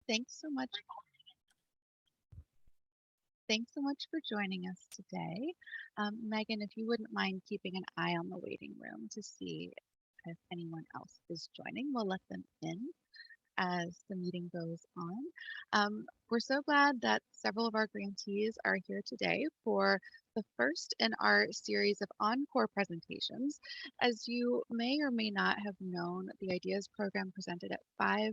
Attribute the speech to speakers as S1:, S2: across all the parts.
S1: Thanks so much. Thanks so much for joining us today. Megan, if you wouldn't mind keeping an eye on the waiting room to see if anyone else is joining, we'll let them in as the meeting goes on. We're so glad that several of our grantees are here today for the first in our series of encore presentations. As you may or may not have known, the IDEAS program presented at 5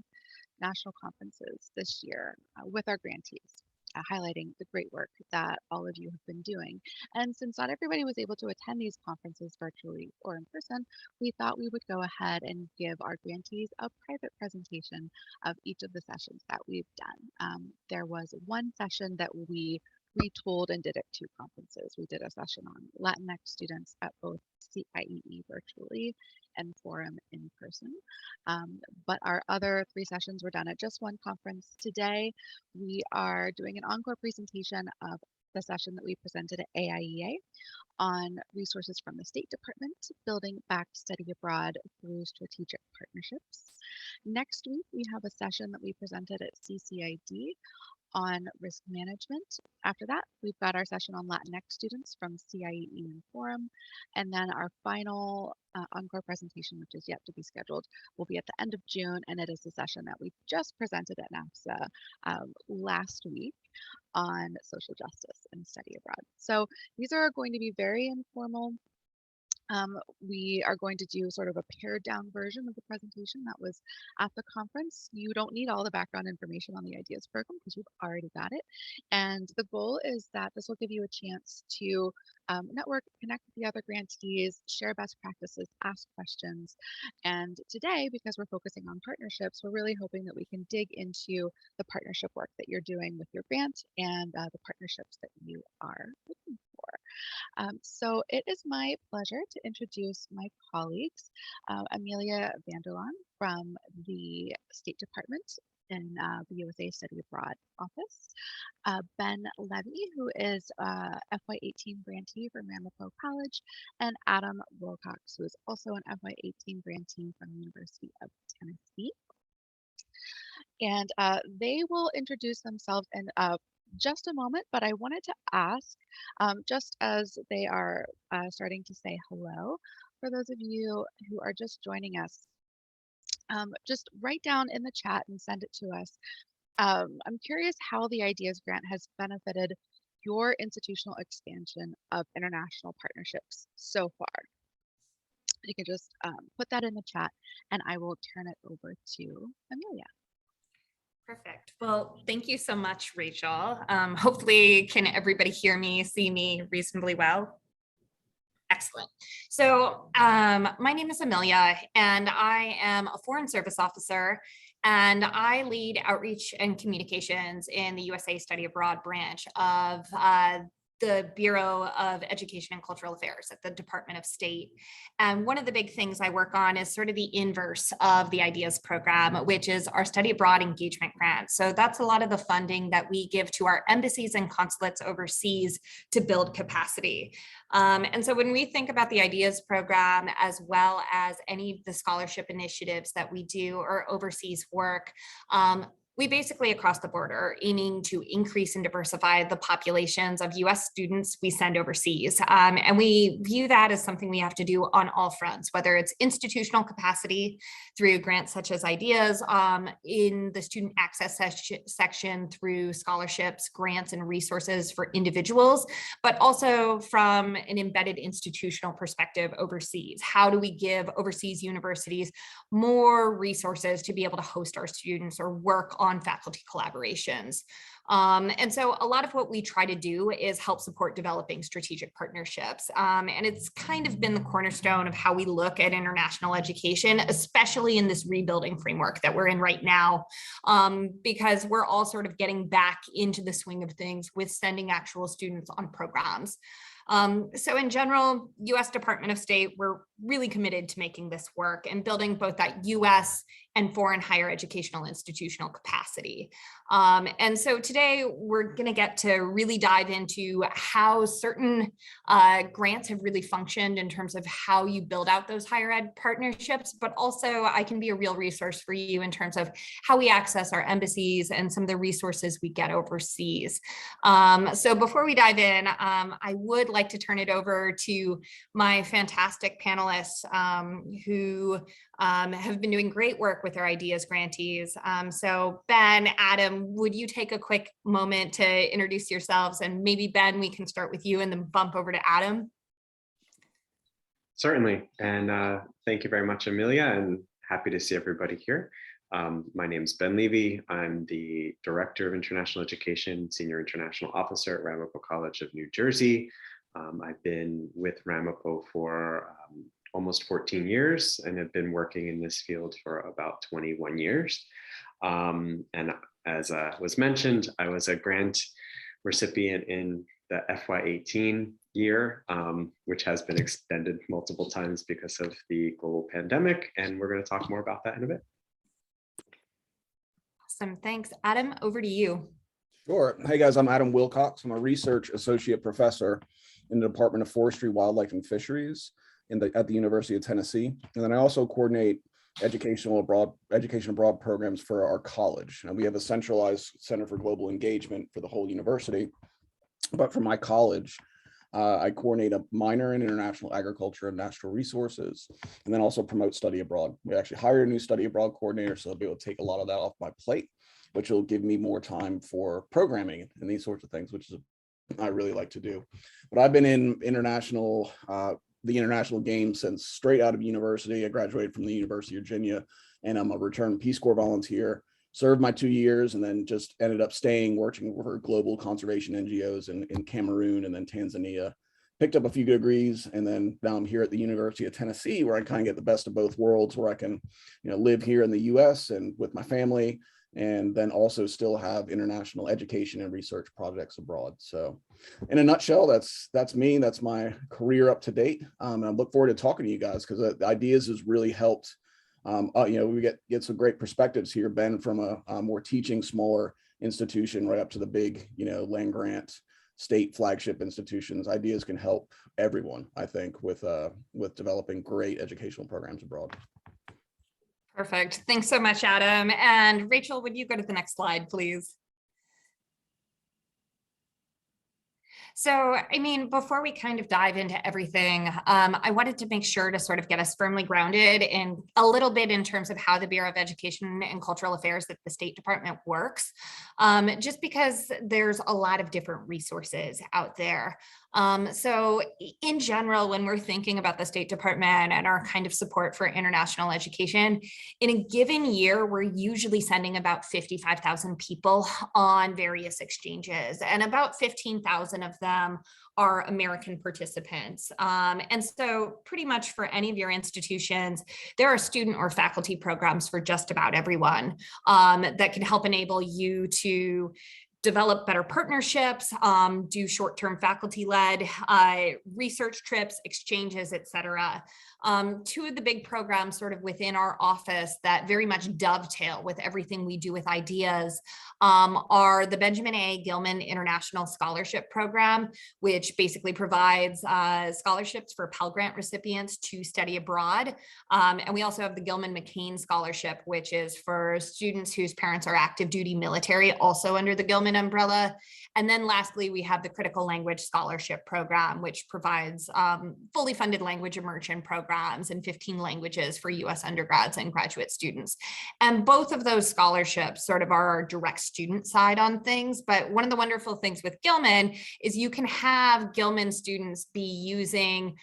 S1: national conferences this year with our grantees. Highlighting the great work that all of you have been doing. And since not everybody was able to attend these conferences virtually or in person, we thought we would go ahead and give our grantees a private presentation of each of the sessions that we've done. There was one session that we retooled and did at 2 conferences. We did a session on Latinx students at both AIEA virtually and Forum in person. But our other 3 sessions were done at just one conference. Today, we are doing an encore presentation of the session that we presented at AIEA on resources from the State Department, building back study abroad through strategic partnerships. Next week, we have a session that we presented at CCID on risk management. After that, we've got our session on Latinx students from CIEE and Forum. And then our final encore presentation, which is yet to be scheduled, will be at the end of June. And it is the session that we just presented at NAFSA last week on social justice and study abroad. So these are going to be very informal. We are going to do sort of a pared down version of the presentation that was at the conference. You don't need all the background information on the IDEAS program because you've already got it. And the goal is that this will give you a chance to network, connect with the other grantees, share best practices, ask questions. And today, because we're focusing on partnerships, we're really hoping that we can dig into the partnership work that you're doing with your grant and the partnerships that you are looking for. So it is my pleasure to introduce my colleagues, Amelia Vanderlaan from the State Department in the USA Study Abroad office, Ben Levy, who is FY18 grantee from Ramapo College, and Adam Wilcox, who is also an FY18 grantee from the University of Tennessee. And they will introduce themselves in just a moment, but I wanted to ask, just as they are starting to say hello, for those of you who are just joining us, just write down in the chat and send it to us. I'm curious how the IDEAS grant has benefited your institutional expansion of international partnerships so far. You can just put that in the chat and I will turn it over to Amelia.
S2: Perfect. Well, thank you so much, Rachel. Hopefully, can everybody hear me, see me reasonably well? Excellent. So my name is Amelia, and I am a Foreign Service Officer, and I lead outreach and communications in the USA Study Abroad branch of the Bureau of Education and Cultural Affairs at the Department of State. And one of the big things I work on is sort of the inverse of the IDEAS program, which is our study abroad engagement grant. So that's a lot of the funding that we give to our embassies and consulates overseas to build capacity. And so when we think about the IDEAS program, as well as any of the scholarship initiatives that we do or overseas work, we basically across the board are aiming to increase and diversify the populations of US students we send overseas. And we view that as something we have to do on all fronts, whether it's institutional capacity through grants such as IDEAS, in the student access section through scholarships, grants, and resources for individuals, but also from an embedded institutional perspective overseas. How do we give overseas universities more resources to be able to host our students or work on faculty collaborations? And so a lot of what we try to do is help support developing strategic partnerships. And it's kind of been the cornerstone of how we look at international education, especially in this rebuilding framework that we're in right now, because we're all sort of getting back into the swing of things with sending actual students on programs. So in general, US Department of State, we're really committed to making this work and building both that US and foreign higher educational institutional capacity. And so today we're going to get to really dive into how certain grants have really functioned in terms of how you build out those higher ed partnerships, but also I can be a real resource for you in terms of how we access our embassies and some of the resources we get overseas. So before we dive in, I would like to turn it over to my fantastic panelists who have been doing great work with our ideas grantees. So Ben, Adam, would you take a quick moment to introduce yourselves? And maybe Ben, we can start with you and then bump over to Adam.
S3: Certainly, and thank you very much, Amelia, and happy to see everybody here. My name is Ben Levy. I'm the Director of International Education, Senior International Officer at Ramapo College of New Jersey. I've been with Ramapo for almost 14 years and have been working in this field for about 21 years. And as was mentioned, I was a grant recipient in the FY18 year, which has been extended multiple times because of the global pandemic. And we're going to talk more about that in a bit.
S2: Awesome, thanks. Adam, over to you.
S4: Sure. Hey guys, I'm Adam Wilcox. I'm a research associate professor in the Department of Forestry, Wildlife, and Fisheries at the University of Tennessee. And then I also coordinate education abroad programs for our college. And we have a centralized Center for Global Engagement for the whole university. But for my college, I coordinate a minor in international agriculture and natural resources, and then also promote study abroad. We actually hired a new study abroad coordinator, so I'll be able to take a lot of that off my plate, which will give me more time for programming and these sorts of things, which is I really like to do. But I've been in the international game since straight out of university. I graduated from the University of Virginia, and I'm a returned Peace Corps volunteer. Served my 2 years and then just ended up staying working for global conservation NGOs in Cameroon and then Tanzania. Picked up a few degrees, and then now I'm here at the University of Tennessee, where I kind of get the best of both worlds, where I can, live here in the US and with my family, and then also still have international education and research projects abroad. So in a nutshell, that's me. That's my career up to date. And I look forward to talking to you guys, because the ideas has really helped. We get some great perspectives here, Ben, from a more teaching smaller institution right up to the big, land grant state flagship institutions. Ideas can help everyone, I think, with developing great educational programs abroad.
S2: Perfect. Thanks so much, Adam. And Rachel, would you go to the next slide, please? So, before we kind of dive into everything, I wanted to make sure to sort of get us firmly grounded in a little bit in terms of how the Bureau of Education and Cultural Affairs at the State Department works, just because there's a lot of different resources out there. So in general, when we're thinking about the State Department and our kind of support for international education, in a given year, we're usually sending about 55,000 people on various exchanges, and about 15,000 of them are American participants. And so pretty much for any of your institutions, there are student or faculty programs for just about everyone that can help enable you to develop better partnerships, do short-term faculty-led research trips, exchanges, et cetera. Two of the big programs sort of within our office that very much dovetail with everything we do with ideas are the Benjamin A. Gilman International Scholarship Program, which basically provides scholarships for Pell Grant recipients to study abroad. And we also have the Gilman McCain Scholarship, which is for students whose parents are active duty military, also under the Gilman umbrella. And then lastly, we have the Critical Language Scholarship Program, which provides fully funded language immersion programs in 15 languages for US undergrads and graduate students. And both of those scholarships sort of are our direct student side on things. But one of the wonderful things with Gilman is you can have Gilman students be using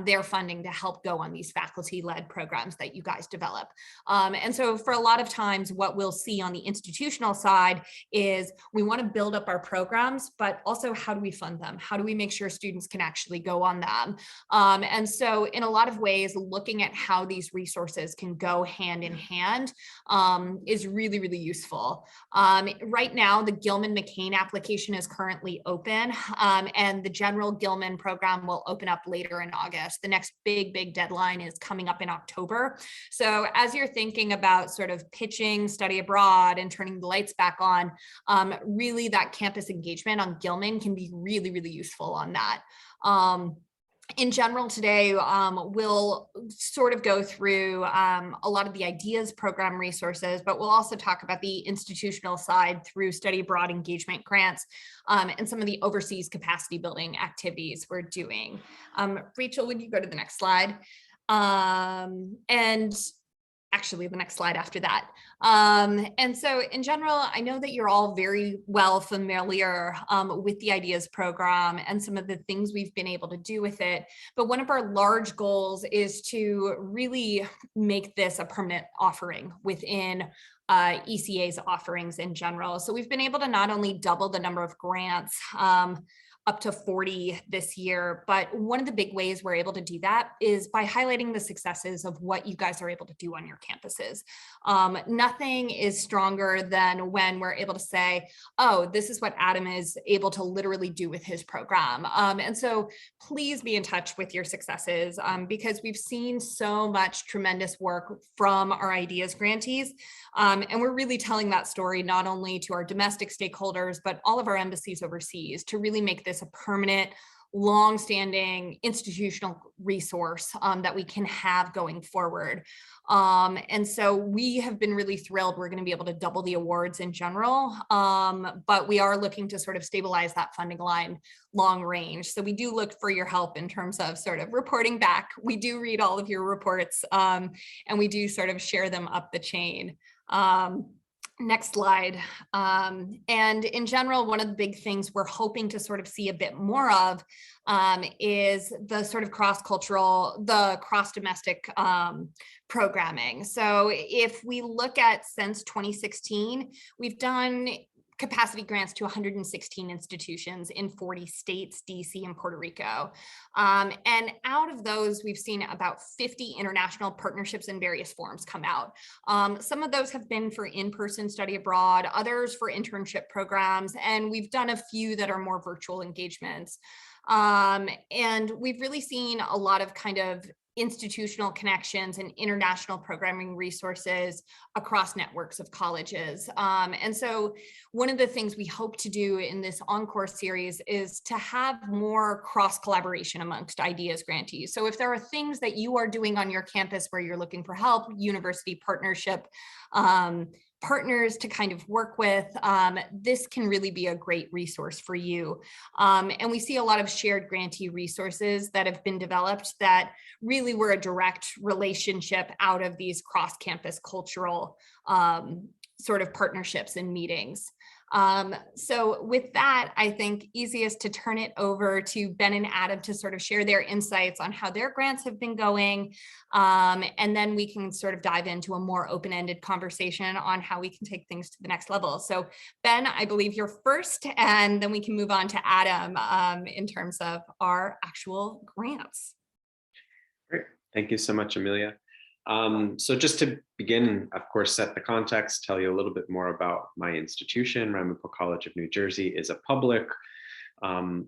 S2: their funding to help go on these faculty-led programs that you guys develop. And so for a lot of times, what we'll see on the institutional side is we want to build up our programs, but also how do we fund them? How do we make sure students can actually go on them? And so in a lot of ways, ways, looking at how these resources can go hand in hand is really, really useful. Right now, the Gilman-McCain application is currently open, and the general Gilman program will open up later in August. The next big deadline is coming up in October. So as you're thinking about sort of pitching study abroad and turning the lights back on, really that campus engagement on Gilman can be really, really useful on that. In general today, we'll sort of go through a lot of the ideas program resources, but we'll also talk about the institutional side through study abroad engagement grants and some of the overseas capacity building activities we're doing. Rachel, would you go to the next slide? And actually the next slide after that. And so in general, I know that you're all very well familiar with the ideas program and some of the things we've been able to do with it. But one of our large goals is to really make this a permanent offering within ECA's offerings in general. So we've been able to not only double the number of grants up to 40 this year. But one of the big ways we're able to do that is by highlighting the successes of what you guys are able to do on your campuses. Nothing is stronger than when we're able to say, oh, this is what Adam is able to literally do with his program. And so please be in touch with your successes because we've seen so much tremendous work from our ideas grantees. And we're really telling that story not only to our domestic stakeholders, but all of our embassies overseas to really make this a permanent, long-standing institutional resource that we can have going forward. And so we have been really thrilled. We're going to be able to double the awards in general, but we are looking to sort of stabilize that funding line long range. So we do look for your help in terms of sort of reporting back. We do read all of your reports and we do sort of share them up the chain. Next slide. And in general, one of the big things we're hoping to sort of see a bit more of is the sort of cross-cultural, the cross-domestic programming. So if we look at since 2016, we've done capacity grants to 116 institutions in 40 states, DC, and Puerto Rico. And out of those, we've seen about 50 international partnerships in various forms come out. Some of those have been for in-person study abroad, others for internship programs, and we've done a few that are more virtual engagements. And we've really seen a lot of kind of institutional connections and international programming resources across networks of colleges. And so one of the things we hope to do in this Encore series is to have more cross collaboration amongst ideas grantees. So if there are things that you are doing on your campus where you're looking for help, university partnership, partners to kind of work with, this can really be a great resource for you. And we see a lot of shared grantee resources that have been developed that really were a direct relationship out of these cross-campus cultural sort of partnerships and meetings. So with that, I think easiest to turn it over to Ben and Adam to sort of share their insights on how their grants have been going. And then we can sort of dive into a more open-ended conversation on how we can take things to the next level. So Ben, I believe you're first, and then we can move on to Adam in terms of our actual grants.
S3: Great. Thank you so much, Amelia. So just to begin, of course, set the context, tell you a little bit more about my institution. Ramapo College of New Jersey is a public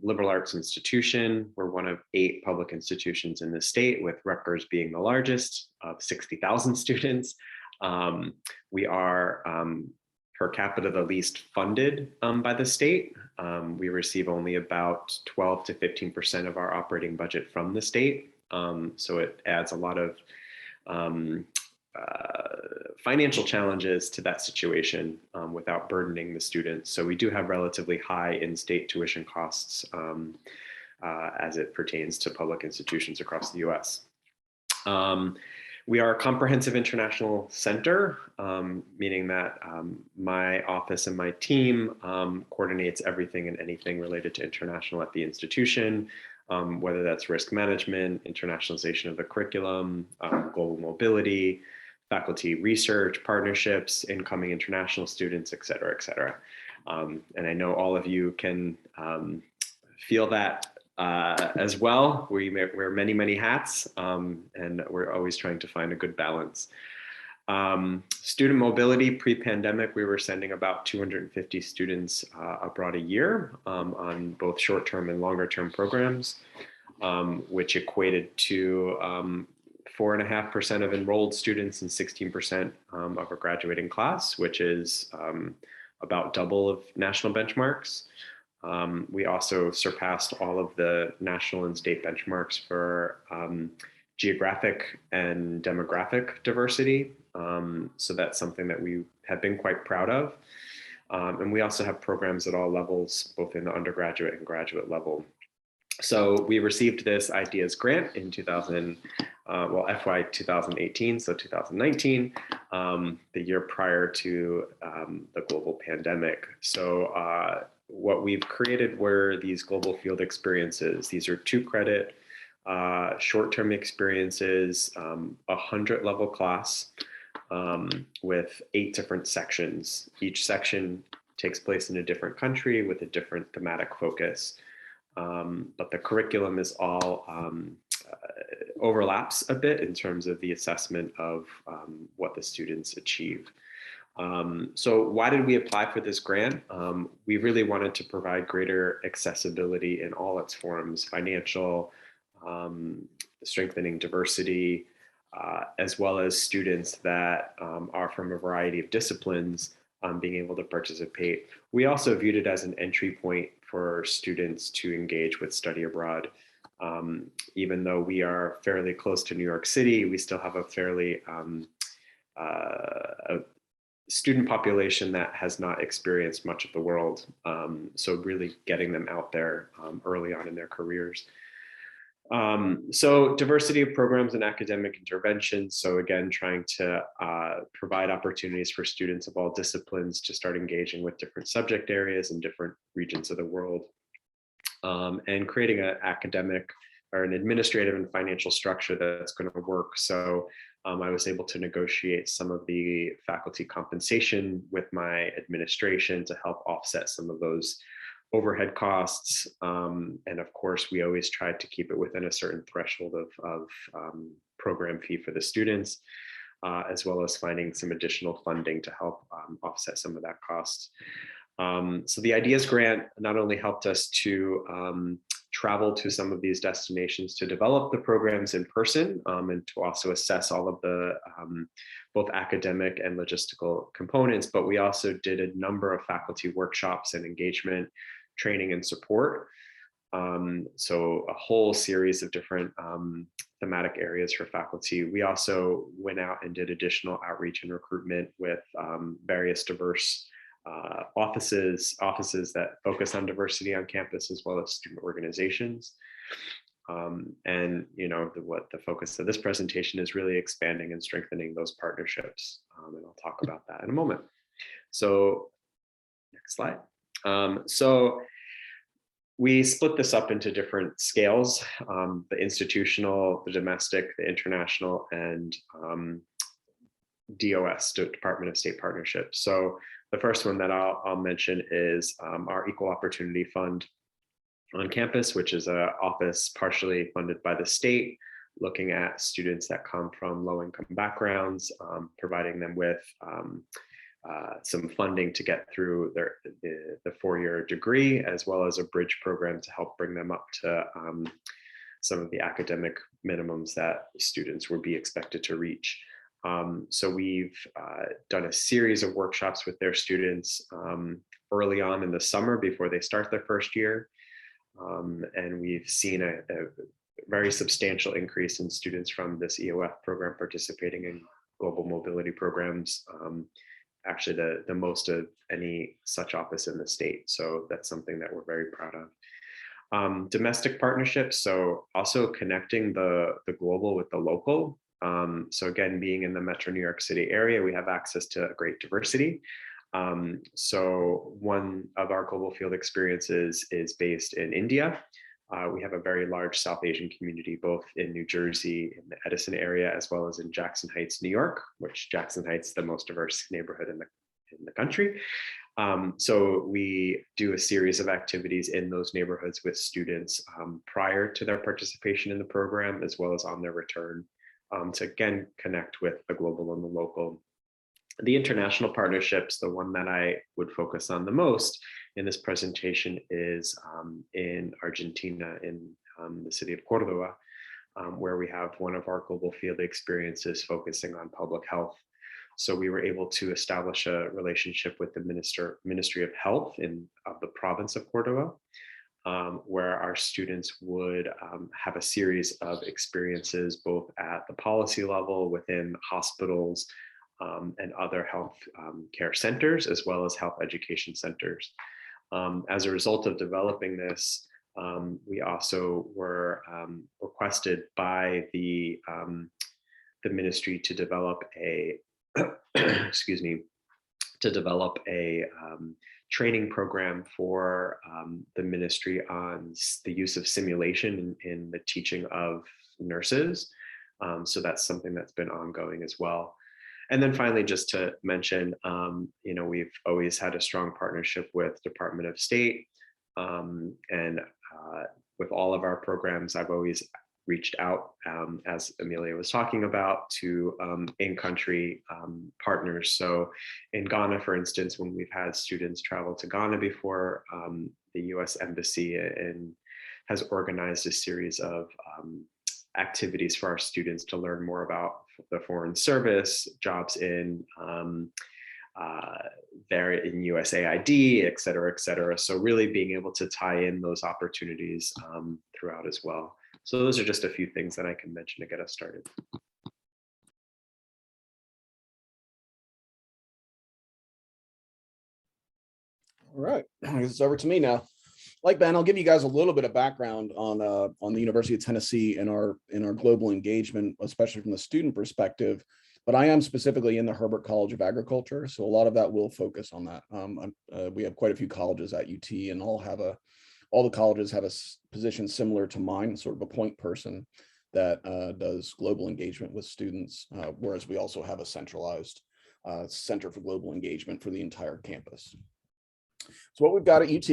S3: liberal arts institution. We're one of 8 public institutions in the state, with Rutgers being the largest of 60,000 students. We are per capita the least funded by the state. We receive only about 12 to 15% of our operating budget from the state. So it adds a lot of financial challenges to that situation without burdening the students. So we do have relatively high in-state tuition costs as it pertains to public institutions across the US. We are a comprehensive international center, meaning that my office and my team coordinates everything and anything related to international at the institution. Whether that's risk management, internationalization of the curriculum, global mobility, faculty research, partnerships, incoming international students, et cetera, et cetera. And I know all of you can feel that as well. We wear many, many hats, and we're always trying to find a good balance. Student mobility pre-pandemic, we were sending about 250 students abroad a year on both short-term and longer-term programs, which equated to 4.5% of enrolled students and 16% of our graduating class, which is about double of national benchmarks. We also surpassed all of the national and state benchmarks for geographic and demographic diversity. So that's something that we have been quite proud of. And we also have programs at all levels, both in the undergraduate and graduate level. So we received this AIEA grant in FY 2018, so 2019, the year prior to the global pandemic. So what we've created were these global field experiences. These are 2-credit short-term experiences, 100-level class with 8 different sections. Each section takes place in a different country with a different thematic focus. But the curriculum is all overlaps a bit in terms of the assessment of what the students achieve. So why did we apply for this grant? We really wanted to provide greater accessibility in all its forms: financial, strengthening diversity, as well as students that are from a variety of disciplines being able to participate. We also viewed it as an entry point for students to engage with study abroad. Even though we are fairly close to New York City, we still have a fairly a student population that has not experienced much of the world. So really getting them out there early on in their careers. So diversity of programs and academic interventions. So again, trying to provide opportunities for students of all disciplines to start engaging with different subject areas in different regions of the world. And creating an academic or an administrative and financial structure that's going to work. So I was able to negotiate some of the faculty compensation with my administration to help offset some of those overhead costs. And of course, we always tried to keep it within a certain threshold of program fee for the students, as well as finding some additional funding to help offset some of that cost. So the AIEA grant not only helped us to travel to some of these destinations to develop the programs in person, and to also assess all of the both academic and logistical components, but we also did a number of faculty workshops and engagement, training and support. So a whole series of different thematic areas for faculty. We also went out and did additional outreach and recruitment with various diverse offices that focus on diversity on campus, as well as student organizations. And what the focus of this presentation is really expanding and strengthening those partnerships. And I'll talk about that in a moment. So next slide. So we split this up into different scales: the institutional, the domestic, the international, and DOS, Department of State Partnerships. So the first one that I'll mention is our Equal Opportunity Fund on campus, which is an office partially funded by the state, looking at students that come from low-income backgrounds, providing them with some funding to get through the 4-year degree, as well as a bridge program to help bring them up to some of the academic minimums that students would be expected to reach. So we've done a series of workshops with their students early on in the summer before they start their first year. And we've seen a very substantial increase in students from this EOF program participating in global mobility programs, actually the most of any such office in the state. So that's something that we're very proud of. Domestic partnerships, so also connecting the global with the local. So again, being in the Metro New York City area, we have access to great diversity. So one of our global field experiences is based in India. We have a very large South Asian community, both in New Jersey, in the Edison area, as well as in Jackson Heights, New York, which Jackson Heights is the most diverse neighborhood in the country. So we do a series of activities in those neighborhoods with students prior to their participation in the program, as well as on their return, to again connect with the global and the local. The international partnerships, the one that I would focus on the most in this presentation is in Argentina, in the city of Córdoba, where we have one of our global field experiences focusing on public health. So we were able to establish a relationship with the Ministry of Health of the province of Córdoba, where our students would have a series of experiences both at the policy level within hospitals and other health care centers, as well as health education centers. As a result of developing this, we also were requested by the ministry to develop a excuse me, to develop a training program for the ministry on the use of simulation in the teaching of nurses. So that's something that's been ongoing as well. And then finally, just to mention, we've always had a strong partnership with Department of State, and with all of our programs, I've always reached out, as Amelia was talking about, to in-country partners. So in Ghana, for instance, when we've had students travel to Ghana before, the US Embassy has organized a series of activities for our students to learn more about the Foreign Service, jobs in there in USAID, et cetera, et cetera. So really being able to tie in those opportunities throughout as well. So those are just a few things that I can mention to get us started.
S4: All right, it's over to me now. Like Ben, I'll give you guys a little bit of background on the University of Tennessee and our global engagement, especially from the student perspective. But I am specifically in the Herbert College of Agriculture, so a lot of that will focus on that. We have quite a few colleges at UT, and all the colleges have a position similar to mine, sort of a point person that does global engagement with students, whereas we also have a centralized Center for Global Engagement for the entire campus. So what we've got at UT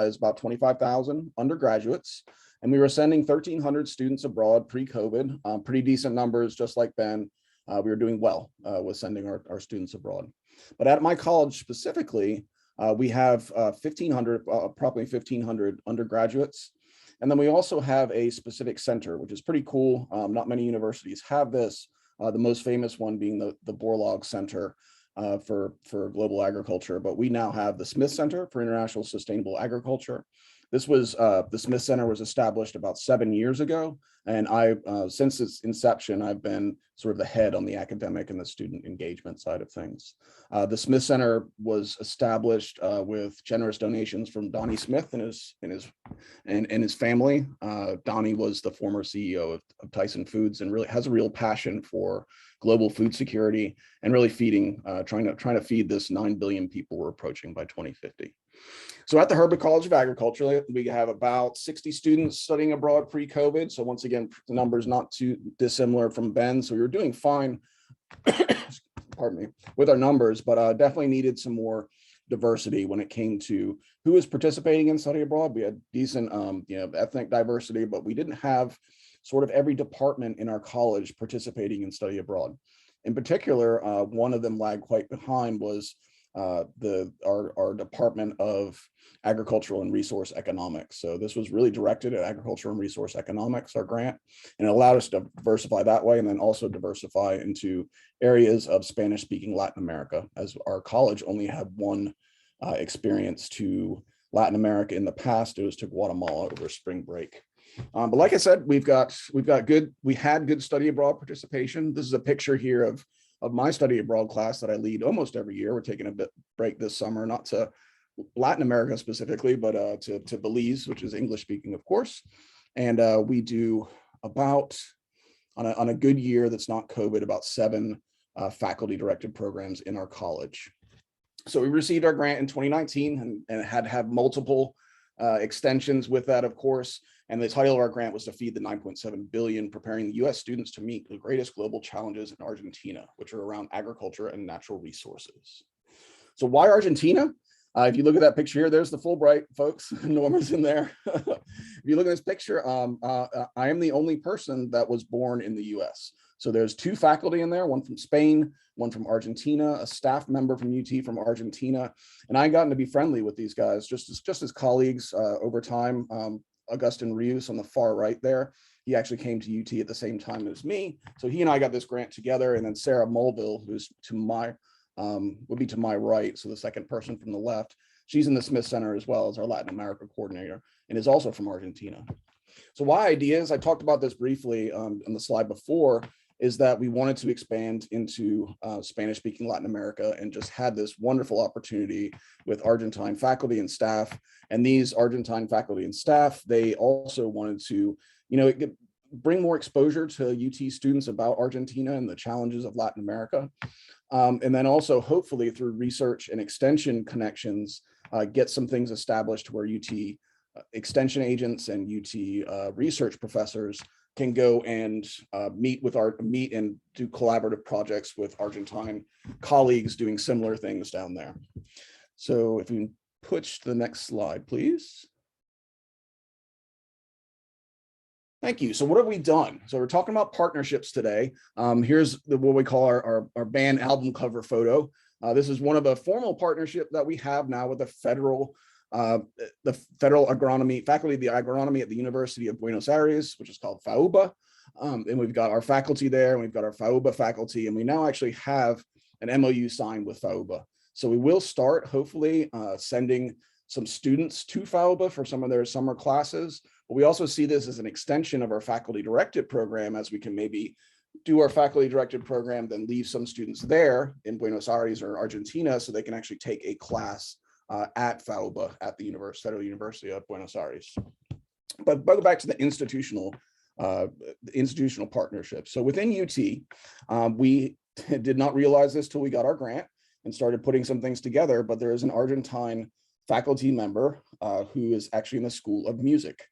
S4: is about 25,000 undergraduates, and we were sending 1,300 students abroad pre-COVID, pretty decent numbers, just like Ben. We were doing well with sending our students abroad. But at my college specifically, we have 1,500, probably 1,500 undergraduates. And then we also have a specific center, which is pretty cool. Not many universities have this, the most famous one being the Borlaug Center for Global Agriculture. But we now have the Smith Center for International Sustainable Agriculture. This was, the Smith Center was established about 7 years ago. And since its inception, I've been sort of the head on the academic and the student engagement side of things. The Smith Center was established with generous donations from Donnie Smith and his family. Donnie was the former CEO of Tyson Foods and really has a real passion for global food security and really feeding, trying to feed this 9 billion people we're approaching by 2050. So at the Herbert College of Agriculture, we have about 60 students studying abroad pre-COVID. So once again, the numbers not too dissimilar from Ben. So we were doing fine, pardon me, with our numbers, but definitely needed some more diversity when it came to who was participating in study abroad. We had decent, ethnic diversity, but we didn't have sort of every department in our college participating in study abroad. In particular, one of them lagged quite behind was our Department of Agricultural and Resource Economics. So this was really directed at agriculture and resource economics, our grant, and it allowed us to diversify that way and then also diversify into areas of Spanish-speaking Latin America, as our college only had one experience to Latin America in the past. It was to Guatemala over spring break. But like I said, we had good study abroad participation. This is a picture here of my study abroad class that I lead almost every year. We're taking a bit break this summer, not to Latin America specifically, but to Belize, which is English speaking, of course. And we do about, on a good year that's not COVID, about 7 faculty directed programs in our college. So we received our grant in 2019 and had to have multiple extensions with that, of course. And the title of our grant was to feed the 9.7 billion, preparing the US students to meet the greatest global challenges in Argentina, which are around agriculture and natural resources. So why Argentina? If you look at that picture here, there's the Fulbright folks. Norma's in there. If you look at this picture, I am the only person that was born in the US. So there's 2 faculty in there, one from Spain, one from Argentina, a staff member from UT from Argentina. And I gotten to be friendly with these guys just as colleagues over time. Augustin Rius on the far right there, he actually came to UT at the same time as me. So he and I got this grant together. And then Sarah Mulville, who's to my would be to my right, so the second person from the left. She's in the Smith Center as well as our Latin America coordinator and is also from Argentina. So why ideas? I talked about this briefly on the slide before, is that we wanted to expand into Spanish-speaking Latin America and just had this wonderful opportunity with Argentine faculty and staff. And these Argentine faculty and staff, they also wanted to, bring more exposure to UT students about Argentina and the challenges of Latin America. And then also hopefully through research and extension connections, get some things established where UT extension agents and UT research professors can go and meet and do collaborative projects with Argentine colleagues doing similar things down there. So if you push the next slide, please. Thank you. So what have we done? So we're talking about partnerships today. Here's what we call our band album cover photo. This is one of a formal partnership that we have now with the federal agronomy faculty, the agronomy at the University of Buenos Aires, which is called FAUBA. And we've got our faculty there, and we've got our FAUBA faculty, and we now actually have an MOU signed with FAUBA. So we will start hopefully sending some students to FAUBA for some of their summer classes. But we also see this as an extension of our faculty directed program, as we can maybe do our faculty directed program, then leave some students there in Buenos Aires or Argentina so they can actually take a class at FAUBA at the Federal University of Buenos Aires. But go back to the institutional partnership. So within UT, we did not realize this till we got our grant and started putting some things together, but there is an Argentine faculty member who is actually in the School of Music.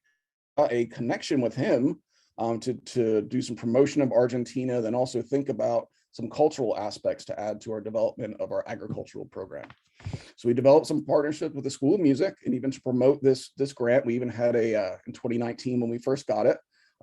S4: A connection with him to do some promotion of Argentina, then also think about some cultural aspects to add to our development of our agricultural program. So we developed some partnership with the School of Music, and even to promote this grant, we even had in 2019 when we first got it,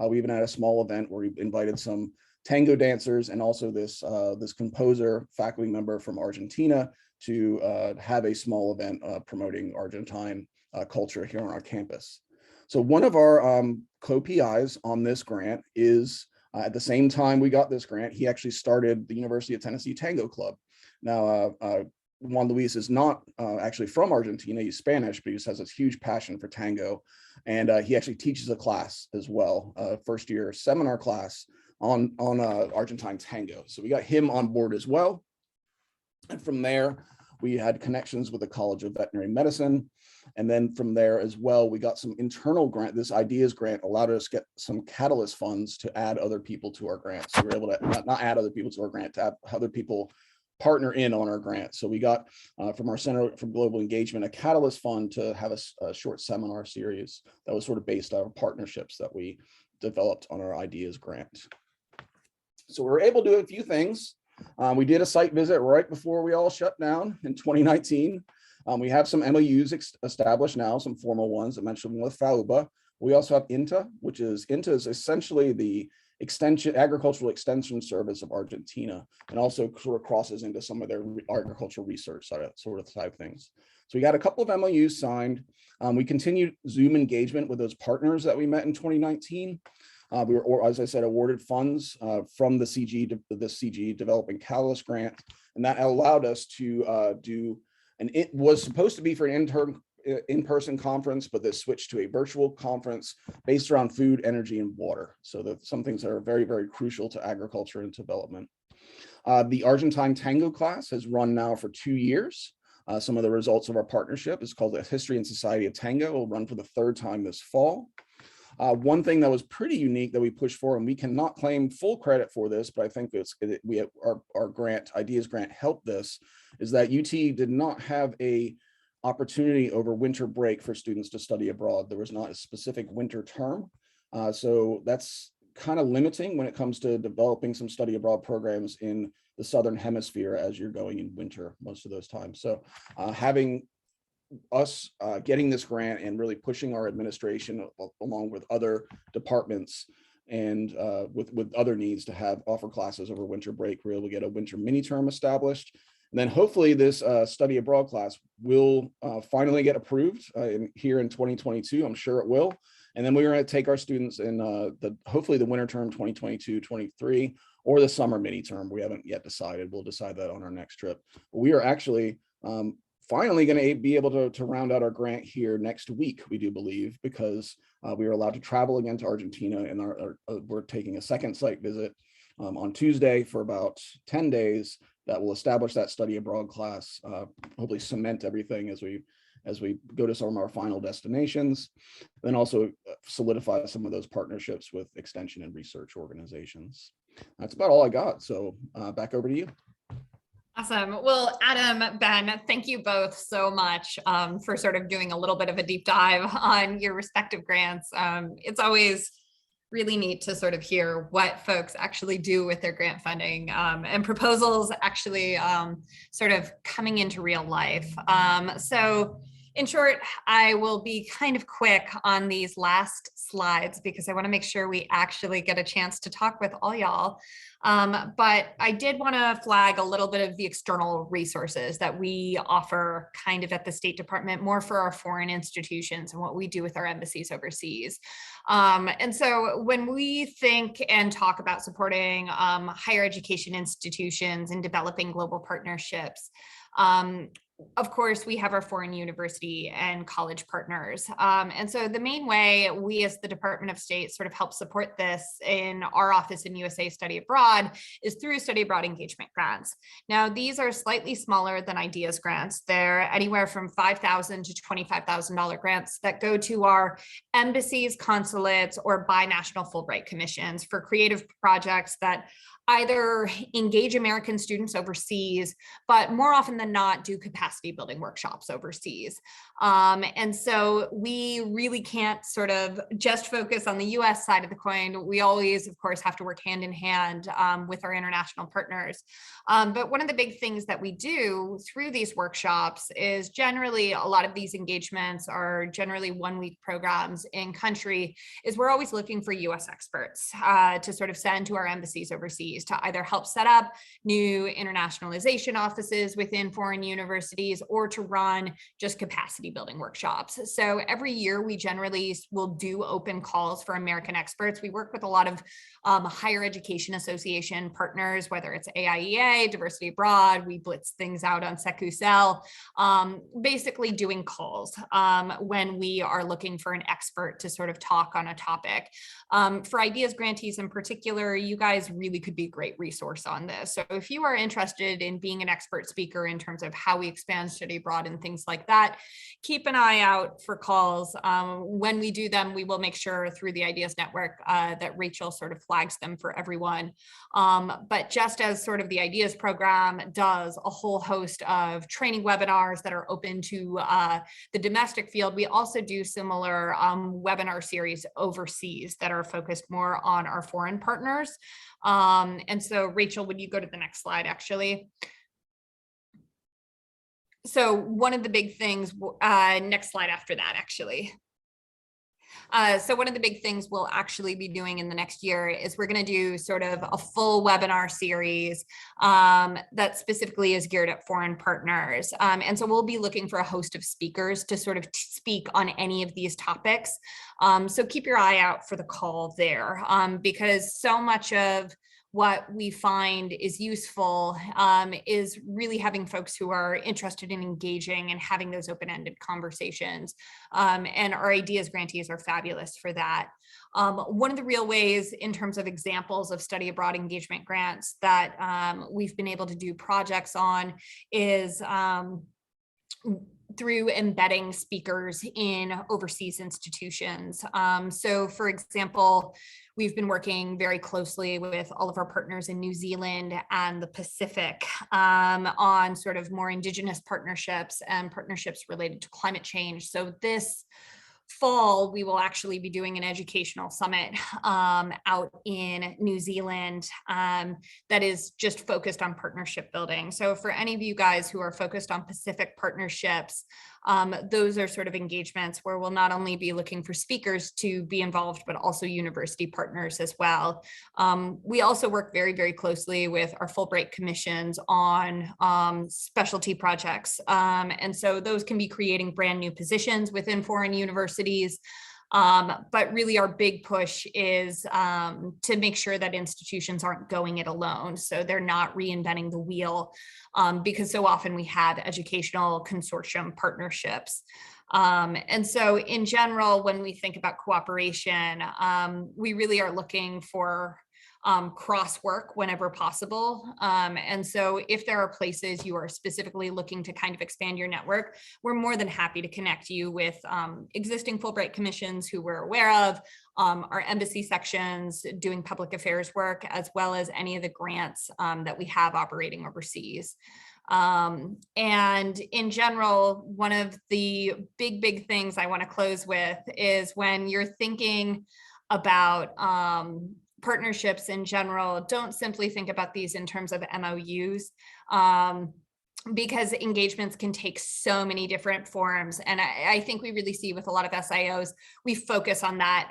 S4: we even had a small event where we invited some tango dancers and also this composer faculty member from Argentina to have a small event promoting Argentine culture here on our campus. So one of our co-PIs on this grant is, at the same time we got this grant, he actually started the University of Tennessee Tango Club. Now, Juan Luis is not actually from Argentina, he's Spanish, but he just has this huge passion for tango. And he actually teaches a class as well, first year seminar class on Argentine tango. So we got him on board as well. And from there, we had connections with the College of Veterinary Medicine. And then from there as well, we got some internal grant. This IDEAS grant allowed us to get some catalyst funds to add other people to our grant. So we were able to not add other people to our grant, to have other people partner in on our grant. So we got from our Center for Global Engagement, a catalyst fund to have a short seminar series that was sort of based on partnerships that we developed on our IDEAS grant. So we were able to do a few things. We did a site visit right before we all shut down in 2019. We have some MOUs established now, some formal ones. I mentioned with FAUBA. We also have INTA, which is essentially the agricultural extension service of Argentina, and also sort of crosses into some of their agricultural research sort of type things. So we got a couple of MOUs signed. We continued Zoom engagement with those partners that we met in 2019. We were, as I said, awarded funds from the CG Developing Catalyst Grant, and that allowed us to do, and it was supposed to be for an in-person conference, but this switched to a virtual conference based around food, energy, and water. So that some things that are very, very crucial to agriculture and development. The Argentine Tango class has run now for 2 years. Some of the results of our partnership is called the History and Society of Tango. It will run for the 3rd time this fall. One thing that was pretty unique that we pushed for, and we cannot claim full credit for this, but I think our grant, IDEAS grant, helped this, is that UT did not have a opportunity over winter break for students to study abroad. There was not a specific winter term. So that's kind of limiting when it comes to developing some study abroad programs in the Southern Hemisphere as you're going in winter most of those times. So having us getting this grant and really pushing our administration along with other departments and with other needs to offer classes over winter break. We're able to get a winter mini term established. And then hopefully this study abroad class will finally get approved here in 2022. I'm sure it will. And then we're going to take our students in hopefully the winter term 2022-23 or the summer mini term. We haven't yet decided. We'll decide that on our next trip. But we are actually finally going to be able to round out our grant here next week, we do believe, because we are allowed to travel again to Argentina, and we're taking a second site visit on Tuesday for about 10 days that will establish that study abroad class, hopefully cement everything as we go to some of our final destinations, then also solidify some of those partnerships with extension and research organizations. That's about all I got. So back over to you.
S2: Awesome. Well, Adam, Ben, thank you both so much for sort of doing a little bit of a deep dive on your respective grants. It's always really neat to sort of hear what folks actually do with their grant funding and proposals actually sort of coming into real life. So in short, I will be kind of quick on these last slides because I want to make sure we actually get a chance to talk with all y'all. But I did want to flag a little bit of the external resources that we offer kind of at the State Department, more for our foreign institutions and what we do with our embassies overseas. And so when we think and talk about supporting higher education institutions and developing global partnerships, of course, we have our foreign university and college partners. And so the main way we as the Department of State sort of help support this in our office in USA Study Abroad is through study abroad engagement grants. Now, these are slightly smaller than AIEA's grants. They're anywhere from $5,000 to $25,000 grants that go to our embassies, consulates, or binational Fulbright commissions for creative projects that either engage American students overseas, but more often than not do capacity building workshops overseas. And so we really can't sort of just focus on the US side of the coin. We always, of course, have to work hand in hand with our international partners. But one of the big things that we do through these workshops is generally a lot of these engagements are generally 1-week programs in country, is we're always looking for US experts to sort of send to our embassies overseas to either help set up new internationalization offices within foreign universities or to run just capacity building workshops. So every year we generally will do open calls for American experts. We work with a lot of higher education association partners, whether it's AIEA, Diversify Abroad, we blitz things out on SecUSL, basically doing calls when we are looking for an expert to sort of talk on a topic. For AIEA's grantees in particular, you guys really could be a great resource on this. So if you are interested in being an expert speaker in terms of how we expand study abroad and things like that, keep an eye out for calls. When we do them, we will make sure through the AIEA's network that Rachel sort of flags them for everyone. But just as sort of the AIEA's program does a whole host of training webinars that are open to the domestic field, we also do similar webinar series overseas that are focused more on our foreign partners. And so Rachel, would you go to the next slide actually? So one of the big things, next slide after that actually. So one of the big things we'll actually be doing in the next year is we're going to do sort of a full webinar series that specifically is geared at foreign partners. And so we'll be looking for a host of speakers to sort of speak on any of these topics. So keep your eye out for the call there because so much of what we find is useful is really having folks who are interested in engaging and having those open-ended conversations. And our AIEA's grantees are fabulous for that. One of the real ways in terms of examples of study abroad engagement grants that we've been able to do projects on is through embedding speakers in overseas institutions. So for example, we've been working very closely with all of our partners in New Zealand and the Pacific on sort of more Indigenous partnerships and partnerships related to climate change. So this fall, we will actually be doing an educational summit out in New Zealand that is just focused on partnership building. So for any of you guys who are focused on Pacific partnerships, those are sort of engagements where we'll not only be looking for speakers to be involved, but also university partners as well. We also work very, very closely with our Fulbright commissions on specialty projects. And so those can be creating brand new positions within foreign universities. But really our big push is to make sure that institutions aren't going it alone. So they're not reinventing the wheel, because so often we have educational consortium partnerships. And so in general, when we think about cooperation, we really are looking for cross work whenever possible. And so if there are places you are specifically looking to kind of expand your network, we're more than happy to connect you with existing Fulbright commissions who we're aware of, our embassy sections doing public affairs work, as well as any of the grants that we have operating overseas. And in general, one of the big things I want to close with is when you're thinking about partnerships in general, don't simply think about these in terms of MOUs, because engagements can take so many different forms. And I think we really see with a lot of SIOs, we focus on that,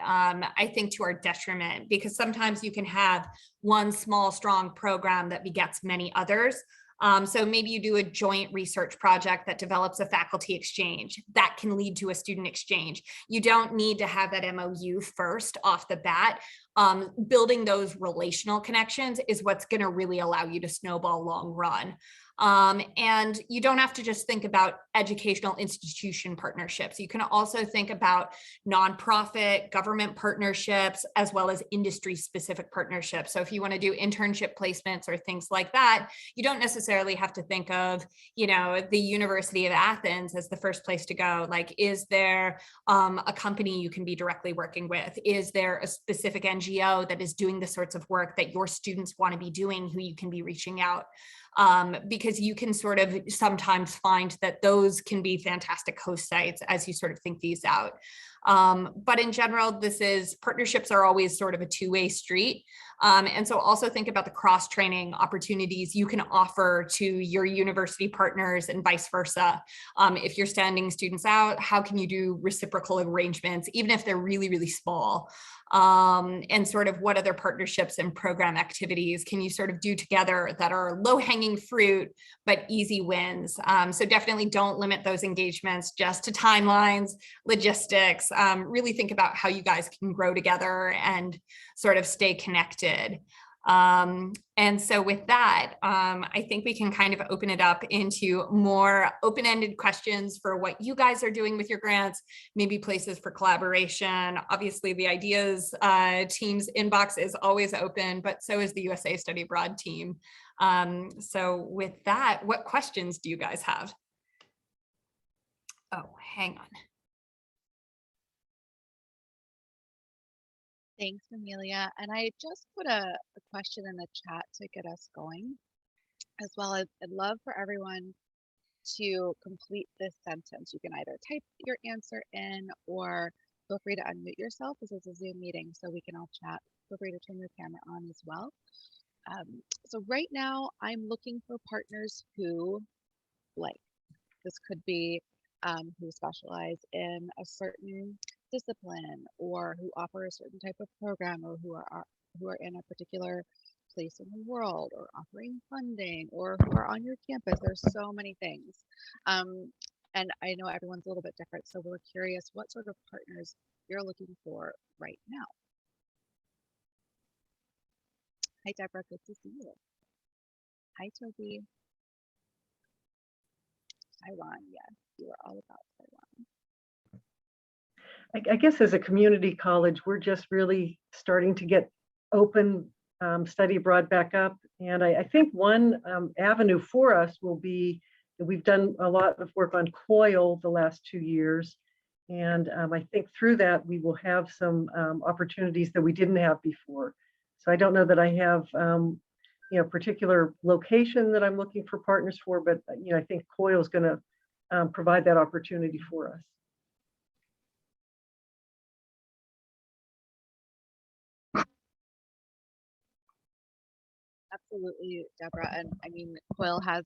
S2: I think to our detriment, because sometimes you can have one small, strong program that begets many others. So maybe you do a joint research project that develops a faculty exchange that can lead to a student exchange. You don't need to have that MOU first off the bat. Building those relational connections is what's going to really allow you to snowball long run. And you don't have to just think about educational institution partnerships. You can also think about nonprofit, government partnerships, as well as industry specific partnerships. So if you want to do internship placements or things like that, you don't necessarily have to think of, you know, the University of Athens as the first place to go. Like, is there a company you can be directly working with? Is there a specific NGO that is doing the sorts of work that your students want to be doing, who you can be reaching out? Because you can sort of sometimes find that those can be fantastic host sites as you sort of think these out. But in general, partnerships are always sort of a two-way street. And so also think about the cross-training opportunities you can offer to your university partners and vice versa. If you're sending students out, how can you do reciprocal arrangements, even if they're really, really small? And sort of what other partnerships and program activities can you sort of do together that are low-hanging fruit, but easy wins? So definitely don't limit those engagements just to timelines, logistics. Really think about how you guys can grow together and sort of stay connected. And so with that, I think we can kind of open it up into more open-ended questions for what you guys are doing with your grants, maybe places for collaboration. Obviously, the ideas team's inbox is always open, but so is the USA Study Abroad team. So with that, what questions do you guys have? Oh, hang on.
S1: Thanks, Amelia. And I just put a question in the chat to get us going, as well as I'd love for everyone to complete this sentence. You can either type your answer in or feel free to unmute yourself. This is a Zoom meeting, so we can all chat. Feel free to turn your camera on as well. So right now, I'm looking for partners who, like, this could be who specialize in a certain discipline, or who offer a certain type of program, or who are in a particular place in the world, or offering funding, or who are on your campus. There's so many things. And I know everyone's a little bit different, so we're curious what sort of partners you're looking for right now. Hi, Deborah, good to see you. Hi, Toby. Taiwan, yes, you are all about Taiwan.
S5: I guess as a community college, we're just really starting to get open study abroad back up. And I think one avenue for us will be, we've done a lot of work on COIL the last 2 years. And I think through that, we will have some opportunities that we didn't have before. So I don't know that I have particular location that I'm looking for partners for, but I think COIL is going to provide that opportunity for us.
S1: Absolutely, Deborah. And I mean, COIL has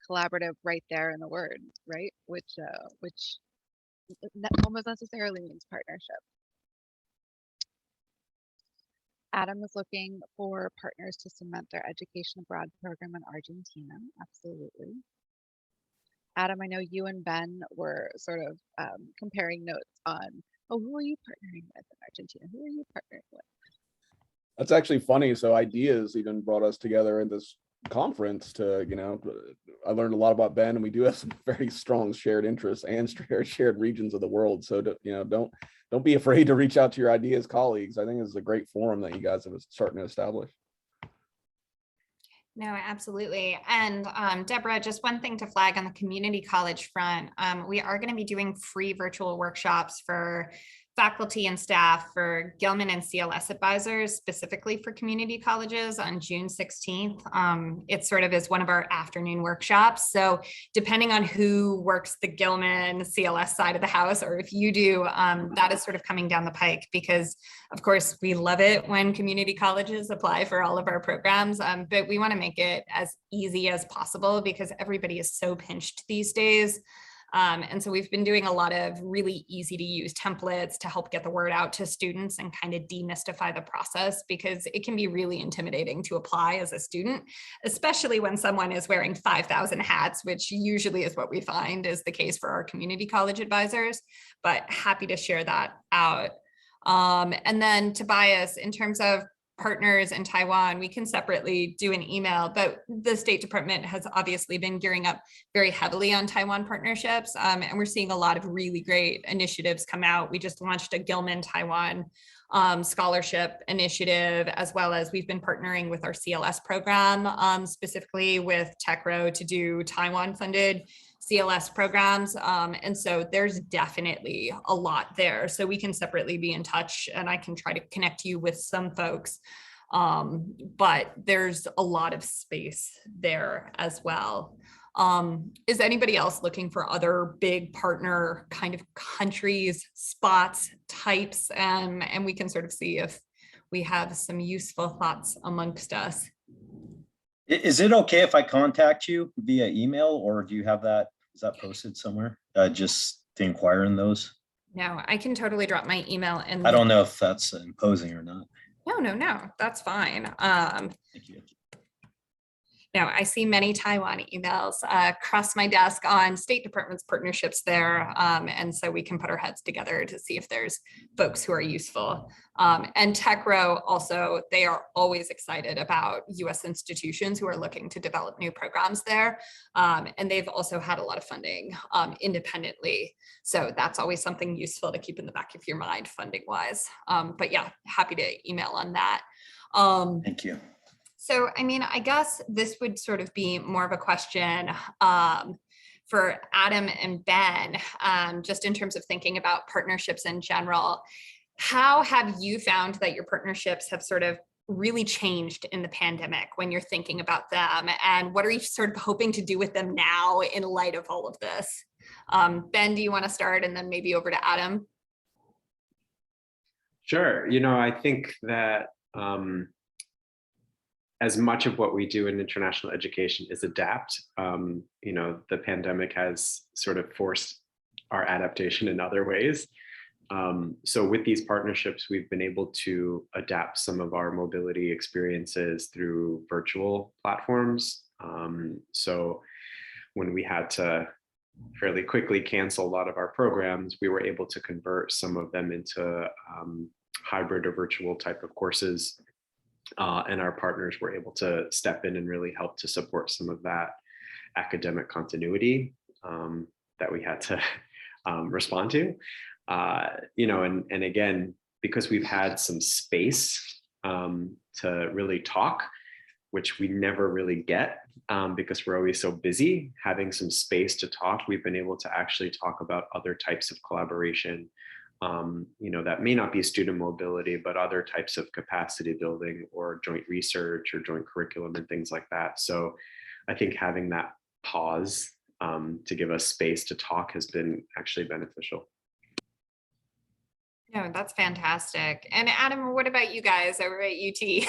S1: collaborative right there in the word, right? Which almost necessarily means partnership. Adam is looking for partners to cement their education abroad program in Argentina. Absolutely. Adam, I know you and Ben were sort of comparing notes on, oh, who are you partnering with in Argentina? Who are you partnering with?
S4: That's actually funny. So Ideas even brought us together in this conference to, I learned a lot about Ben, and we do have some very strong shared interests and shared regions of the world. So, don't be afraid to reach out to your Ideas colleagues. I think this is a great forum that you guys have starting to establish.
S2: No, absolutely. And Deborah, just one thing to flag on the community college front, we are going to be doing free virtual workshops for faculty and staff for Gilman and CLS advisors, specifically for community colleges on June 16th. It sort of is one of our afternoon workshops. So depending on who works the Gilman CLS side of the house, or if you do, that is sort of coming down the pike, because of course we love it when community colleges apply for all of our programs, but we want to make it as easy as possible because everybody is so pinched these days. And so we've been doing a lot of really easy to use templates to help get the word out to students and kind of demystify the process, because it can be really intimidating to apply as a student, especially when someone is wearing 5,000 hats, which usually is what we find is the case for our community college advisors, but happy to share that out. And then Tobias, in terms of partners in Taiwan, we can separately do an email, but the State Department has obviously been gearing up very heavily on Taiwan partnerships. And we're seeing a lot of really great initiatives come out. We just launched a Gilman Taiwan scholarship initiative, as well as we've been partnering with our CLS program, specifically with TechRo to do Taiwan funded CLS programs. And so there's definitely a lot there. So we can separately be in touch and I can try to connect you with some folks. But there's a lot of space there as well. Is anybody else looking for other big partner kind of countries, spots, types? And we can sort of see if we have some useful thoughts amongst us.
S6: Is it okay if I contact you via email, or do you have that? Is that posted somewhere? Just to inquire in those?
S2: No, I can totally drop my email in.
S6: I don't know if that's imposing or not.
S2: No, that's fine.
S6: Thank you.
S2: No, I see many Taiwan emails across my desk on State Department's partnerships there. And so we can put our heads together to see if there's folks who are useful. And TechRo also, they are always excited about US institutions who are looking to develop new programs there. And they've also had a lot of funding independently. So that's always something useful to keep in the back of your mind funding wise. But yeah, happy to email on that.
S6: Thank you.
S2: So, I mean, I guess this would sort of be more of a question for Adam and Ben, just in terms of thinking about partnerships in general. How have you found that your partnerships have sort of really changed in the pandemic when you're thinking about them? And what are you sort of hoping to do with them now in light of all of this? Ben, do you want to start and then maybe over to Adam?
S3: Sure. I think that as much of what we do in international education is adapt. The pandemic has sort of forced our adaptation in other ways. So with these partnerships, we've been able to adapt some of our mobility experiences through virtual platforms. So when we had to fairly quickly cancel a lot of our programs, we were able to convert some of them into hybrid or virtual type of courses. And our partners were able to step in and really help to support some of that academic continuity that we had to respond to. And again, because we've had some space to really talk, which we never really get because we're always so busy, having some space to talk, we've been able to actually talk about other types of collaboration that may not be student mobility, but other types of capacity building or joint research or joint curriculum and things like that. So I think having that pause to give us space to talk has been actually beneficial.
S2: No, that's fantastic. And Adam, what about you guys over at UT?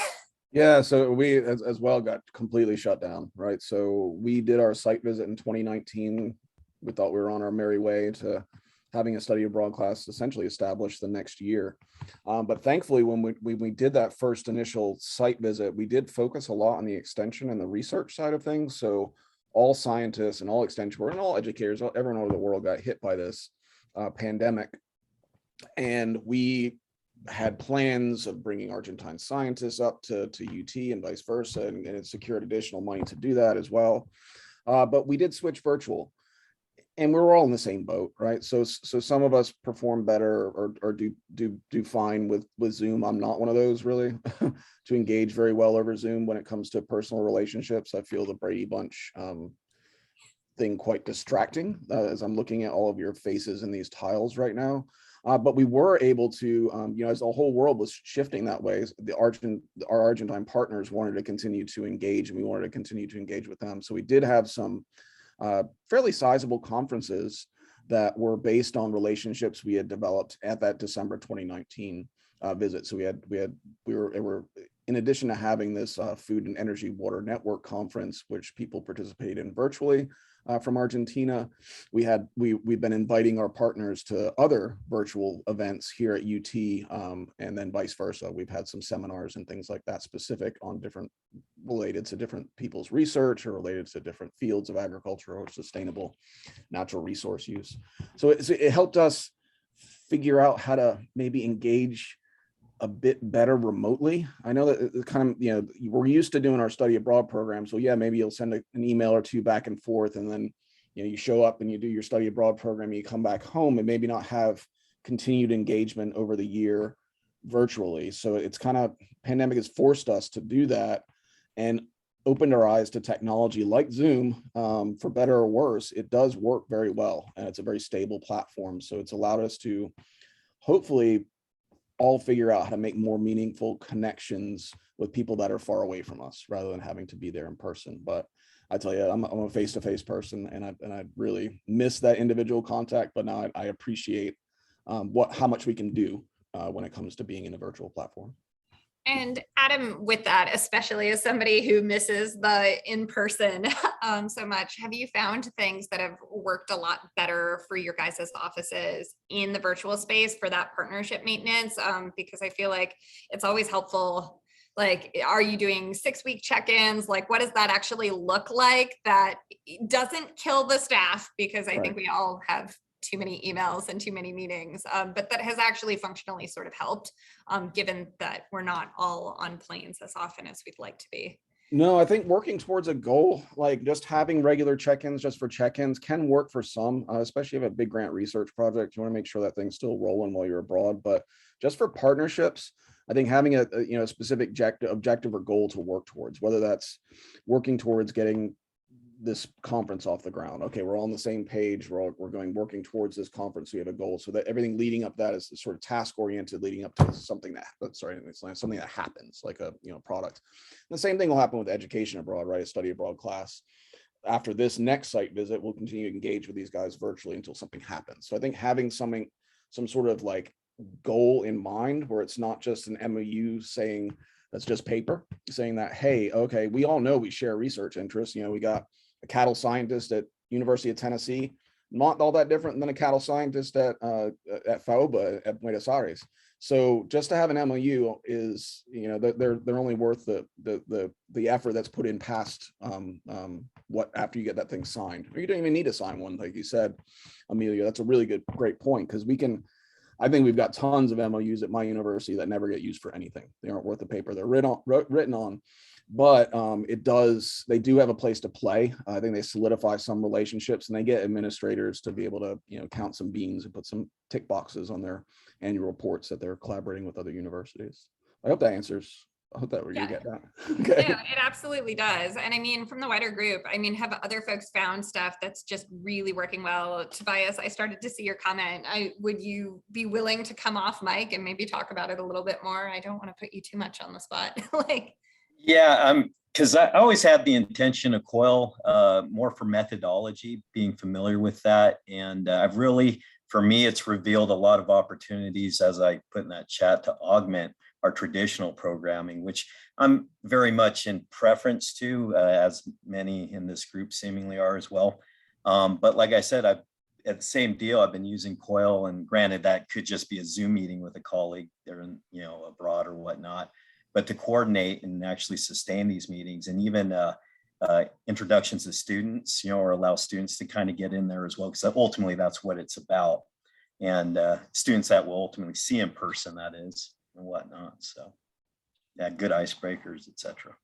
S4: Yeah, so we as well got completely shut down, right? So we did our site visit in 2019. We thought we were on our merry way to having a study abroad class essentially established the next year. But thankfully, when we did that first initial site visit, we did focus a lot on the extension and the research side of things. So all scientists and all extension work and all educators, everyone over the world got hit by this pandemic. And we had plans of bringing Argentine scientists up to UT and vice versa, and it secured additional money to do that as well. But we did switch virtual, and we were all in the same boat, right? So some of us perform better or do fine with Zoom. I'm not one of those really to engage very well over Zoom when it comes to personal relationships. I feel the Brady Bunch thing quite distracting as I'm looking at all of your faces in these tiles right now. But we were able to, as the whole world was shifting that way, our Argentine partners wanted to continue to engage, and we wanted to continue to engage with them. So we did have some fairly sizable conferences that were based on relationships we had developed at that December 2019 visit. So we were in addition to having this Food and Energy Water Network conference, which people participated in virtually from Argentina, we've been inviting our partners to other virtual events here at UT, and then vice versa. We've had some seminars and things like that specific on related to different people's research or related to different fields of agriculture or sustainable natural resource use. So it helped us figure out how to maybe engage a bit better remotely. I know that it kind of, we're used to doing our study abroad program. So yeah, maybe you'll send an email or two back and forth, and then, you show up and you do your study abroad program, and you come back home and maybe not have continued engagement over the year virtually. So it's kind of, pandemic has forced us to do that and opened our eyes to technology like Zoom. For better or worse, it does work very well, and it's a very stable platform. So it's allowed us to hopefully all figure out how to make more meaningful connections with people that are far away from us rather than having to be there in person. But I tell you, I'm a face-to-face person, and I really miss that individual contact, but now I appreciate how much we can do when it comes to being in a virtual platform.
S2: And Adam, with that, especially as somebody who misses the in-person so much, have you found things that have worked a lot better for your guys' offices in the virtual space for that partnership maintenance? Because I feel like it's always helpful. Like, are you doing 6-week check-ins? Like, what does that actually look like that doesn't kill the staff? Because I think we all have too many emails and too many meetings, but that has actually functionally sort of helped, given that we're not all on planes as often as we'd like to be.
S4: No, I think working towards a goal, like just having regular check-ins just for check-ins, can work for some, especially if you have a big grant research project. You want to make sure that thing's still rolling while you're abroad. But just for partnerships, I think having a specific objective or goal to work towards, whether that's working towards getting this conference off the ground. Okay, we're all on the same page. We're working towards this conference. We have a goal, so that everything leading up that is sort of task oriented, leading up to something something that happens, like a product. And the same thing will happen with education abroad, right? A study abroad class. After this next site visit, we'll continue to engage with these guys virtually until something happens. So I think having some sort of like goal in mind, where it's not just an MOU saying that's just paper, saying that, hey, okay, we all know we share research interests. We got a cattle scientist at University of Tennessee, not all that different than a cattle scientist at FAOBA at Buenos Aires. So just to have an MOU is, they're only worth the effort that's put in past after you get that thing signed. Or you don't even need to sign one, like you said, Amelia. That's a really great point, because I think we've got tons of MOUs at my university that never get used for anything. They aren't worth the paper they're written on. But they do have a place to play. I think they solidify some relationships, and they get administrators to be able to, count some beans and put some tick boxes on their annual reports that they're collaborating with other universities. I hope that answers. I hope that you get that. Okay.
S2: No, it absolutely does. And I mean, from the wider group, have other folks found stuff that's just really working well? Tobias, I started to see your comment. Would you be willing to come off mic and maybe talk about it a little bit more? I don't want to put you too much on the spot.
S6: Yeah, because I always had the intention of COIL more for methodology, being familiar with that. And I've really, for me, it's revealed a lot of opportunities, as I put in that chat, to augment our traditional programming, which I'm very much in preference to, as many in this group seemingly are as well. But like I said, at the same deal, I've been using COIL, and granted that could just be a Zoom meeting with a colleague there in, abroad or whatnot, but to coordinate and actually sustain these meetings, and even introductions to students, or allow students to kind of get in there as well, because ultimately that's what it's about. And students that will ultimately see in person, that is, and whatnot. So yeah, good icebreakers, etc.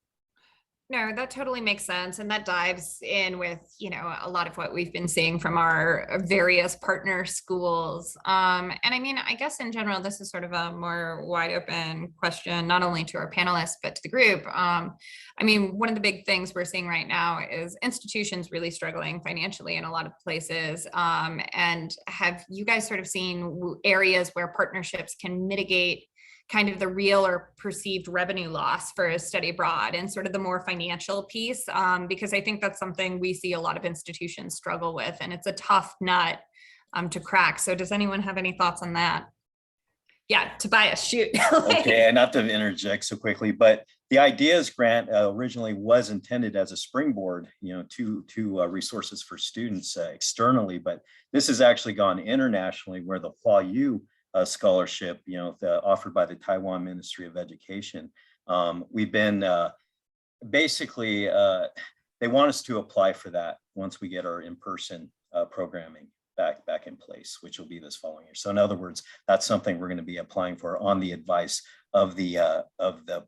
S2: No, that totally makes sense. And that dives in with, a lot of what we've been seeing from our various partner schools. And I mean, I guess in general, this is sort of a more wide open question, not only to our panelists, but to the group. I mean, one of the big things we're seeing right now is institutions really struggling financially in a lot of places. And have you guys sort of seen areas where partnerships can mitigate kind of the real or perceived revenue loss for a study abroad and sort of the more financial piece? Because I think that's something we see a lot of institutions struggle with, and it's a tough nut to crack. So does anyone have any thoughts on that? Yeah, Tobias, shoot.
S6: Okay, and not to interject so quickly, but the IDEAS grant originally was intended as a springboard, to resources for students externally, but this has actually gone internationally, where the Huayu scholarship, offered by the Taiwan Ministry of Education. We've been basically, they want us to apply for that once we get our in-person programming back in place, which will be this following year. So in other words, that's something we're going to be applying for on the advice of the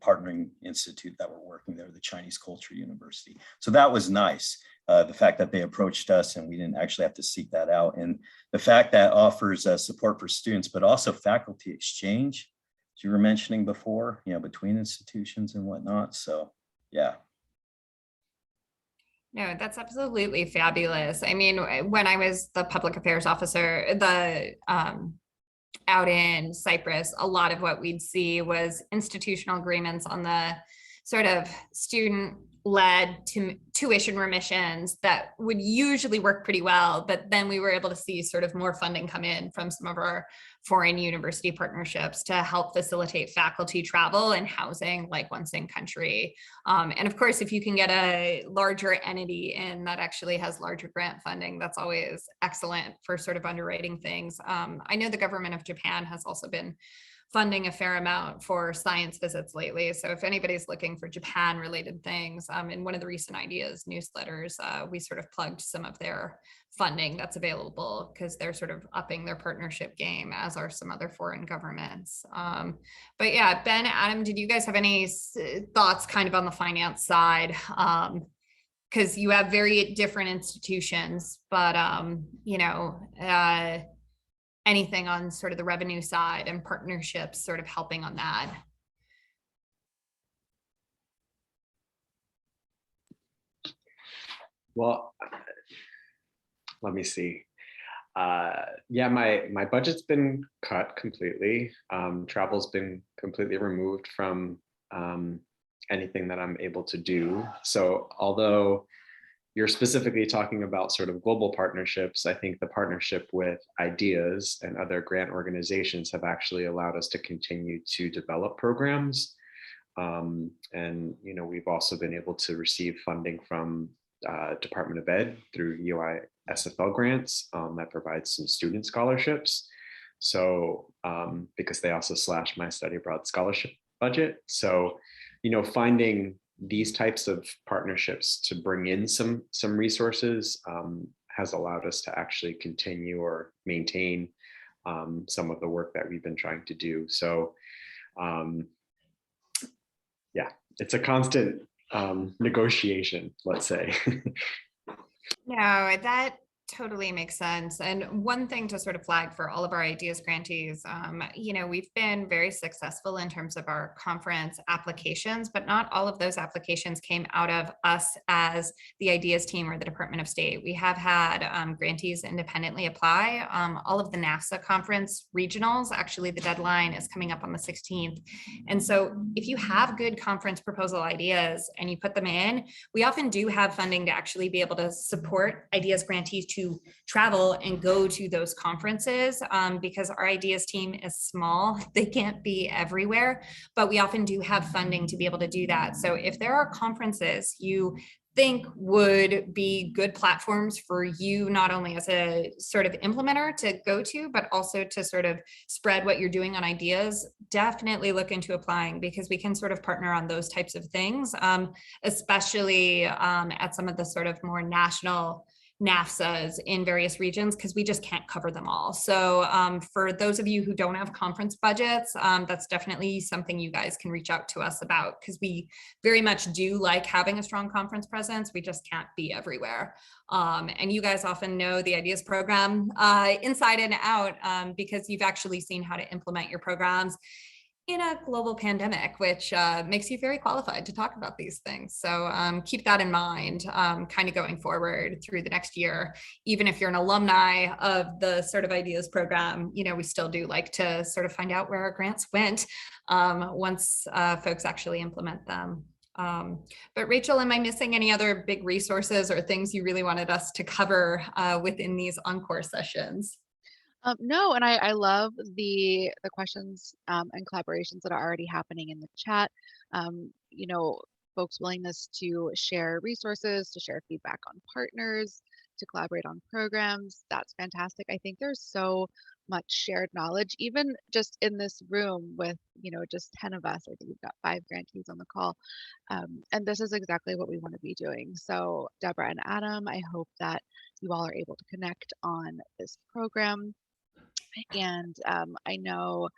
S6: partnering institute that we're working there, the Chinese Culture University. So that was nice. The fact that they approached us and we didn't actually have to seek that out. And the fact that offers support for students, but also faculty exchange, as you were mentioning before, between institutions and whatnot. So, yeah.
S2: No, that's absolutely fabulous. I mean, when I was the public affairs officer, out in Cyprus, a lot of what we'd see was institutional agreements on the sort of student-led tuition remissions that would usually work pretty well, but then we were able to see sort of more funding come in from some of our foreign university partnerships to help facilitate faculty travel and housing, like once in country. And of course, if you can get a larger entity in that actually has larger grant funding, that's always excellent for sort of underwriting things. I know the government of Japan has also been funding a fair amount for science visits lately. So if anybody's looking for Japan related things, in one of the recent IDEAS newsletters, we sort of plugged some of their funding that's available, because they're sort of upping their partnership game, as are some other foreign governments. But yeah, Ben, Adam, did you guys have any thoughts kind of on the finance side? Because you have very different institutions, but anything on sort of the revenue side and partnerships sort of helping on that?
S3: Well, let me see. Yeah, my budget's been cut completely. Travel's been completely removed from anything that I'm able to do. So although you're specifically talking about sort of global partnerships, I think the partnership with IDEAS and other grant organizations have actually allowed us to continue to develop programs. And we've also been able to receive funding from Department of Ed through UI SFL grants that provides some student scholarships. So because they also slashed my study abroad scholarship budget. So, finding these types of partnerships to bring in some resources has allowed us to actually continue or maintain some of the work that we've been trying to do. So yeah, it's a constant negotiation, let's say.
S2: No, that totally makes sense. And one thing to sort of flag for all of our IDEAS grantees, we've been very successful in terms of our conference applications, but not all of those applications came out of us as the IDEAS team or the Department of State. We have had grantees independently apply. All of the NAFSA conference regionals, actually the deadline is coming up on the 16th. And so if you have good conference proposal ideas and you put them in, we often do have funding to actually be able to support IDEAS grantees to travel and go to those conferences, because our ideas team is small. They can't be everywhere, but we often do have funding to be able to do that. So if there are conferences you think would be good platforms for you, not only as a sort of implementer to go to, but also to sort of spread what you're doing on ideas, definitely look into applying, because we can sort of partner on those types of things, especially at some of the sort of more national NAFSAs in various regions, because we just can't cover them all. So for those of you who don't have conference budgets, that's definitely something you guys can reach out to us about, because we very much do like having a strong conference presence. We just can't be everywhere. And you guys often know the Ideas program inside and out, because you've actually seen how to implement your programs in a global pandemic, which makes you very qualified to talk about these things. So keep that in mind, kind of going forward through the next year. Even if you're an alumni of the sort of Ideas program, you know, we still do like to sort of find out where our grants went once folks actually implement them. But Rachel, am I missing any other big resources or things you really wanted us to cover within these encore sessions?
S1: No, and I love the questions and collaborations that are already happening in the chat. You know, folks' willingness to share resources, to share feedback on partners, to collaborate on programs. That's fantastic. I think there's so much shared knowledge, even just in this room with, you know, just 10 of us. I think we've got 5 grantees on the call. And this is exactly what we want to be doing. So Deborah and Adam, I hope that you all are able to connect on this program. And I know,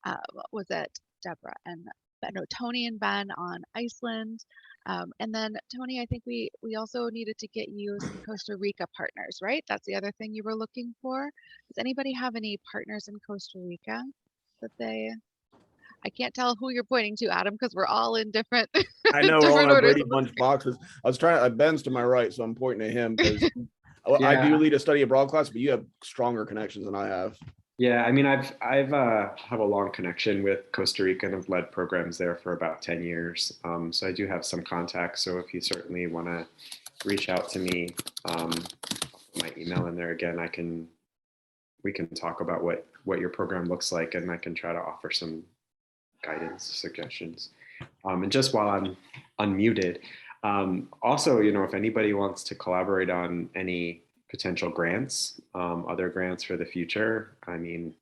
S1: what was it, Deborah and no, Tony and Ben on Iceland. And then Tony, I think we also needed to get you some Costa Rica partners, right? That's the other thing you were looking for. Does anybody have any partners in Costa Rica that I can't tell who you're pointing to, Adam, because we're all in different
S4: I know we're all in
S1: different
S4: our
S1: orders.
S4: Brady Bunch boxes. I was trying, Ben's to my right, so I'm pointing to him because I
S3: Yeah.
S4: do lead a study abroad class, but you have stronger connections than I have.
S3: Yeah, I mean, I've have a long connection with Costa Rica and have led programs there for about 10 years. So I do have some contacts. So if you certainly want to reach out to me, I'll put my email in there again. We can talk about what your program looks like, and I can try to offer some guidance, suggestions. And just while I'm unmuted, also, you know, if anybody wants to collaborate on any potential grants, other grants for the future, I mean,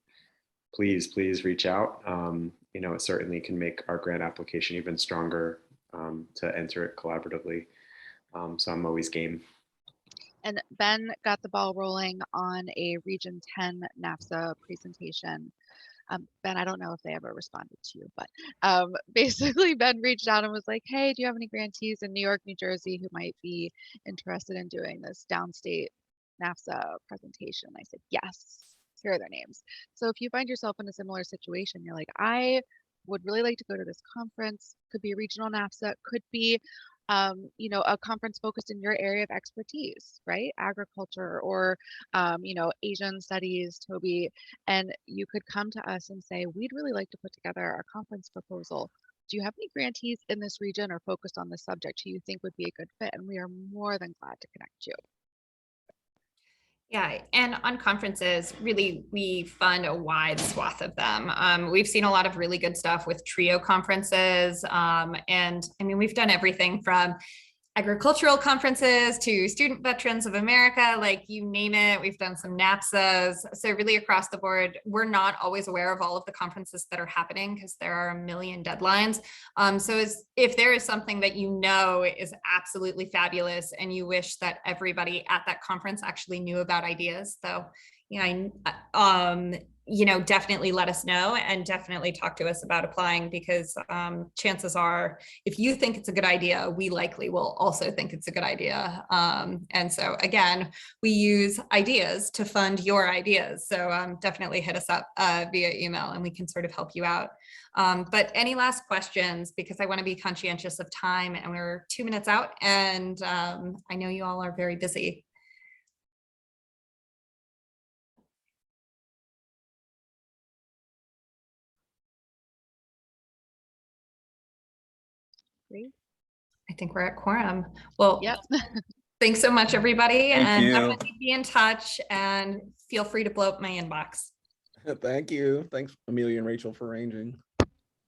S3: please reach out. You know, it certainly can make our grant application even stronger to enter it collaboratively. So I'm always game.
S1: And Ben got the ball rolling on a Region 10 NAFSA presentation. Ben, I don't know if they ever responded to you, but basically Ben reached out and was like, hey, do you have any grantees in New York, New Jersey who might be interested in doing this downstate NAFSA presentation? I said, yes, here are their names. So if you find yourself in a similar situation, you're like, I would really like to go to this conference, could be a regional NAFSA, could be you know, a conference focused in your area of expertise, right? Agriculture or, you know, Asian studies, Toby, and you could come to us and say, we'd really like to put together a conference proposal. Do you have any grantees in this region or focused on this subject who you think would be a good fit? And we are more than glad to connect you.
S2: Yeah, and on conferences, really, we fund a wide swath of them. We've seen a lot of really good stuff with trio conferences. And I mean, we've done everything from agricultural conferences to Student Veterans of America, like you name it. We've done some NAPSAs. So really across the board, we're not always aware of all of the conferences that are happening because there are a million deadlines. So if there is something that you know is absolutely fabulous and you wish that everybody at that conference actually knew about ideas, though, you know, definitely let us know and definitely talk to us about applying, because chances are, if you think it's a good idea, we likely will also think it's a good idea. And so again, we use ideas to fund your ideas. So definitely hit us up via email and we can sort of help you out. But any last questions, because I want to be conscientious of time and we're 2 minutes out and I know you all are very busy.
S1: Great.
S2: I think we're at quorum. Well,
S1: Yep.
S2: Thanks so much, everybody.
S6: Thank
S2: And
S6: you.
S2: definitely be in touch and feel free to blow up my inbox.
S4: Thank you. Thanks, Amelia and Rachel, for arranging.